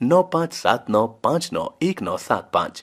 9579591975।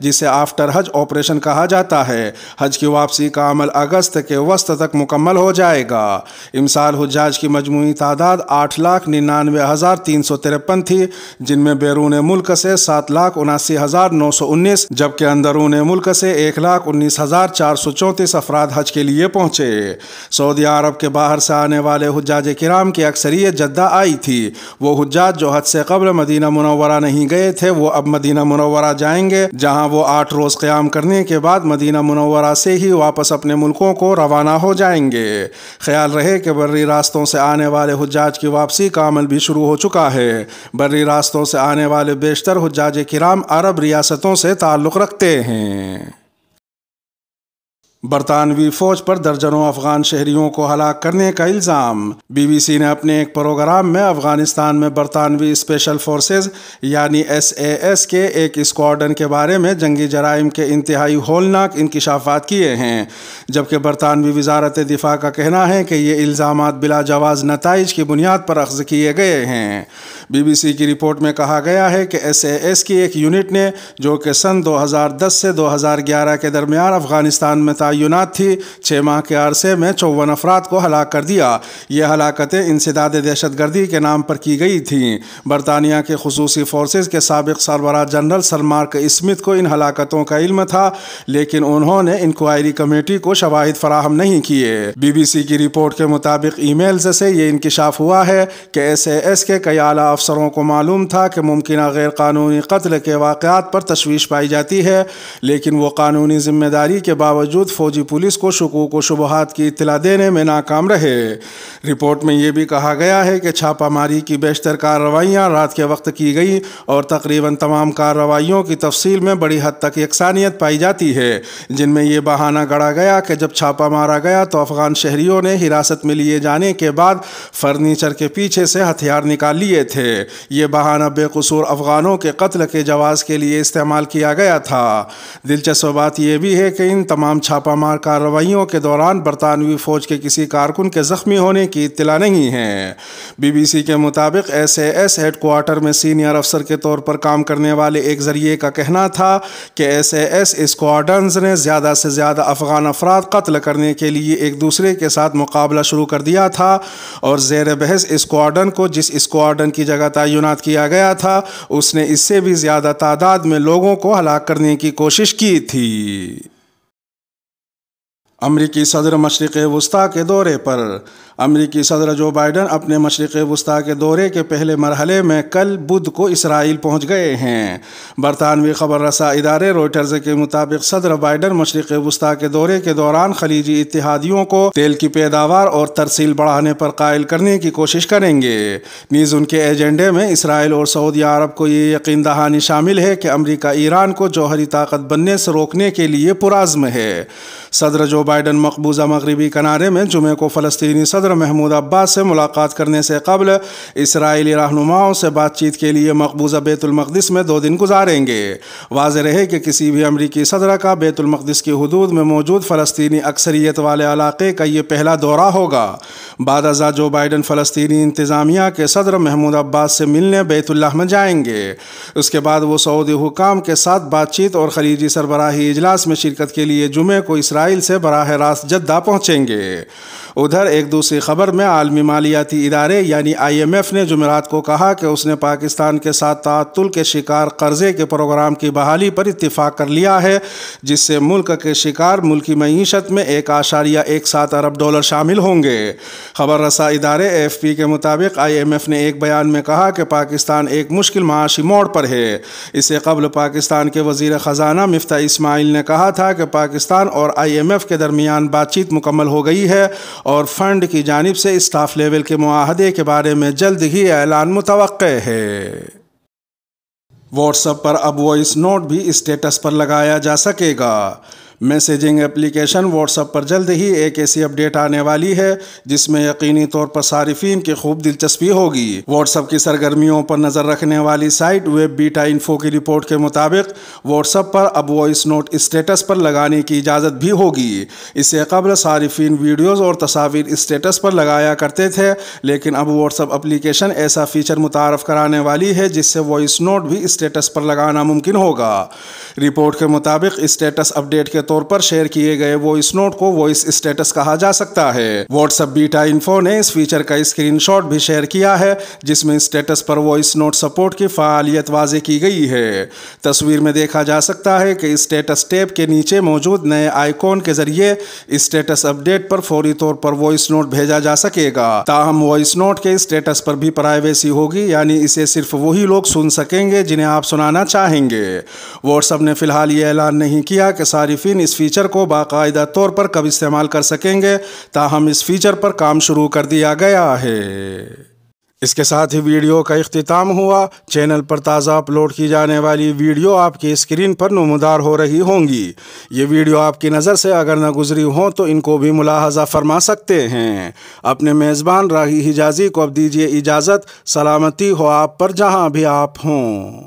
جسے آفٹر حج آپریشن کہا جاتا ہے۔ حج کی واپسی کا عمل اگست کے وسط تک مکمل ہو جائے گا۔ امسال حجاج کی مجموعی تعداد 8,99,353 تھی، جن میں بیرون ملک سے 7,79,919 جبکہ اندرون ملک سے 1,19,434 افراد حج کے لیے پہنچے۔ سعودی عرب کے باہر سے آنے والے حجاج کرام کی اکثریت جدہ آئی تھی۔ وہ حجاج جو حج سے قبل مدینہ منورہ نہیں گئے تھے وہ اب مدینہ منورہ جائیں گے، جہاں وہ 8 روز قیام کرنے کے بعد مدینہ منورہ سے ہی واپس اپنے ملکوں کو روانہ ہو جائیں گے۔ خیال رہے کہ بری راستوں سے آنے والے حجاج کی واپسی کا عمل بھی شروع ہو چکا ہے۔ بری راستوں سے آنے والے بیشتر حجاج کرام عرب ریاستوں سے تعلق رکھتے ہیں۔ برطانوی فوج پر درجنوں افغان شہریوں کو ہلاک کرنے کا الزام۔ بی بی سی نے اپنے ایک پروگرام میں افغانستان میں برطانوی اسپیشل فورسز یعنی SAS کے ایک اسکواڈرن کے بارے میں جنگی جرائم کے انتہائی ہولناک انکشافات کیے ہیں، جبکہ برطانوی وزارت دفاع کا کہنا ہے کہ یہ الزامات بلا جواز نتائج کی بنیاد پر اخذ کیے گئے ہیں۔ بی بی سی کی رپورٹ میں کہا گیا ہے کہ SAS کی ایک یونٹ نے، جو کہ سن 2010 سے 2011 کے درمیان افغانستان میں تعینات تھی، 6 ماہ کے عرصے میں 54 افراد کو ہلاک کر دیا۔ یہ ہلاکتیں انسداد دہشت گردی کے نام پر کی گئی تھیں۔ برطانیہ کے خصوصی فورسز کے سابق سربراہ جنرل سر مارک اسمتھ کو ان ہلاکتوں کا علم تھا، لیکن انہوں نے انکوائری کمیٹی کو شواہد فراہم نہیں کیے۔ بی بی سی کی رپورٹ کے مطابق ای میلز سے یہ انکشاف ہوا ہے کہ SAS کے کئی اعلیٰ افسروں کو معلوم تھا کہ ممکنہ غیر قانونی قتل کے واقعات پر تشویش پائی جاتی ہے، لیکن وہ قانونی ذمہ داری کے باوجود فوجی پولیس کو شکوک و شبہات کی اطلاع دینے میں ناکام رہے۔ رپورٹ میں یہ بھی کہا گیا ہے کہ چھاپہ ماری کی بیشتر کارروائیاں رات کے وقت کی گئی اور تقریباً تمام کارروائیوں کی تفصیل میں بڑی حد تک یکسانیت پائی جاتی ہے، جن میں یہ بہانہ گڑھا گیا کہ جب چھاپہ مارا گیا تو افغان شہریوں نے حراست میں لیے جانے کے بعد فرنیچر کے پیچھے سے ہتھیار نکال لیے تھے۔ یہ بہانہ بے قصور افغانوں کے قتل کے جواز کے لیے استعمال کیا گیا تھا۔ دلچسپ بات یہ بھی ہے کہ ان تمام چھاپہ مار کارروائیوں کے دوران برطانوی فوج کے کسی کارکن کے زخمی ہونے کی اطلاع نہیں ہے۔ بی بی سی کے مطابق SAS ہیڈ کوارٹر میں سینئر افسر کے طور پر کام کرنے والے ایک ذریعے کا کہنا تھا کہ SAS اسکواڈرنز نے زیادہ سے زیادہ افغان افراد قتل کرنے کے لیے ایک دوسرے کے ساتھ مقابلہ شروع کر دیا تھا، اور زیر بحث اسکواڈرن کو جس اسکواڈرن کی جگہ تعینات کیا گیا تھا اس نے اس سے بھی زیادہ تعداد میں لوگوں کو ہلاک کرنے کی کوشش کی تھی۔ امریکی صدر مشرق وسطیٰ کے دورے پر۔ امریکی صدر جو بائیڈن اپنے مشرق وسطیٰ کے دورے کے پہلے مرحلے میں کل بدھ کو اسرائیل پہنچ گئے ہیں۔ برطانوی خبر رساں ادارے روئٹرز کے مطابق صدر بائیڈن مشرق وسطیٰ کے دورے کے دوران خلیجی اتحادیوں کو تیل کی پیداوار اور ترسیل بڑھانے پر قائل کرنے کی کوشش کریں گے۔ نیز ان کے ایجنڈے میں اسرائیل اور سعودی عرب کو یہ یقین دہانی شامل ہے کہ امریکہ ایران کو جوہری طاقت بننے سے روکنے کے لیے پرعزم ہے۔ صدر جو بائیڈن مقبوضہ مغربی کنارے میں جمعے کو فلسطینی صدر محمود عباس سے ملاقات کرنے سے قبل اسرائیلی رہنماؤں سے بات چیت کے لیے مقبوضہ بیت المقدس میں 2 دن گزاریں گے۔ واضح رہے کہ کسی بھی امریکی صدر کا بیت المقدس کی حدود میں موجود فلسطینی اکثریت والے علاقے کا یہ پہلا دورہ ہوگا۔ بعد ازاں جو بائیڈن فلسطینی انتظامیہ کے صدر محمود عباس سے ملنے بیت اللہ میں جائیں گے۔ اس کے بعد وہ سعودی حکام کے ساتھ بات چیت اور خلیجی سربراہی اجلاس میں شرکت کے لیے جمعے کو اسرائیل سے براہ راست جدہ پہنچیں گے۔ ادھر ایک دوسری خبر میں عالمی مالیاتی ادارے یعنی IMF نے جمعرات کو کہا کہ اس نے پاکستان کے ساتھ تعطل کے شکار قرضے کے پروگرام کی بحالی پر اتفاق کر لیا ہے، جس سے ملک کے شکار ملکی معیشت میں $1.17 ارب شامل ہوں گے۔ خبر رساں ادارے AFP کے مطابق IMF نے ایک بیان میں کہا کہ پاکستان ایک مشکل معاشی موڑ پر ہے۔ اس سے قبل پاکستان کے وزیر خزانہ مفتاح اسماعیل نے کہا تھا کہ پاکستان اور IMF کے درمیان بات چیت مکمل ہو گئی ہے اور فنڈ کی جانب سے اسٹاف لیول کے معاہدے کے بارے میں جلد ہی اعلان متوقع ہے۔ واٹس ایپ پر اب وائس نوٹ بھی اسٹیٹس پر لگایا جا سکے گا۔ میسیجنگ اپلیکیشن واٹس ایپ پر جلد ہی ایک ایسی اپڈیٹ آنے والی ہے جس میں یقینی طور پر صارفین کی خوب دلچسپی ہوگی۔ واٹس ایپ کی سرگرمیوں پر نظر رکھنے والی سائٹ ویب بیٹا انفو کی رپورٹ کے مطابق واٹس ایپ پر اب وائس نوٹ اسٹیٹس پر لگانے کی اجازت بھی ہوگی۔ اس سے قبل صارفین ویڈیوز اور تصاویر اسٹیٹس پر لگایا کرتے تھے، لیکن اب واٹس ایپ اپلیکیشن ایسا فیچر متعارف کرانے والی ہے جس سے وائس نوٹ بھی اسٹیٹس پر لگانا ممکن ہوگا۔ رپورٹ کے مطابق اسٹیٹس اپڈیٹ کے طور پر شیئر کیے گئے وائس نوٹ کو وائس اسٹیٹس کہا جا سکتا ہے۔ واٹس ایپ بیٹا انفو نے اس فیچر کا اسکرین شاٹ بھی شیئر کیا ہے جس میں اسٹیٹس پر وائس نوٹ سپورٹ کی فعالیت واضح کی گئی ہے۔ تصویر میں دیکھا جا سکتا ہے کہ اسٹیٹس ٹیب کے نیچے موجود نئے آئیکن کے ذریعے اسٹیٹس اپڈیٹ پر فوری طور پر وائس نوٹ بھیجا جا سکے گا۔ تاہم وائس نوٹ کے اسٹیٹس پر بھی پرائیویسی ہوگی، یعنی اسے صرف وہی لوگ سن سکیں گے جنہیں آپ سنانا چاہیں گے۔ واٹس ایپ نے فی الحال یہ اعلان نہیں کیا کہ صارفین اس فیچر کو باقاعدہ طور پر کب استعمال کر سکیں گے، تاہم اس فیچر پر کام شروع کر دیا گیا ہے۔ اس کے ساتھ ہی ویڈیو کا اختتام ہوا۔ چینل پر تازہ اپلوڈ کی جانے والی ویڈیو آپ کی اسکرین پر نمودار ہو رہی ہوں گی۔ یہ ویڈیو آپ کی نظر سے اگر نہ گزری ہوں تو ان کو بھی ملاحظہ فرما سکتے ہیں۔ اپنے میزبان راہی حجازی کو اب دیجیے اجازت۔ سلامتی ہو آپ پر جہاں بھی آپ ہوں۔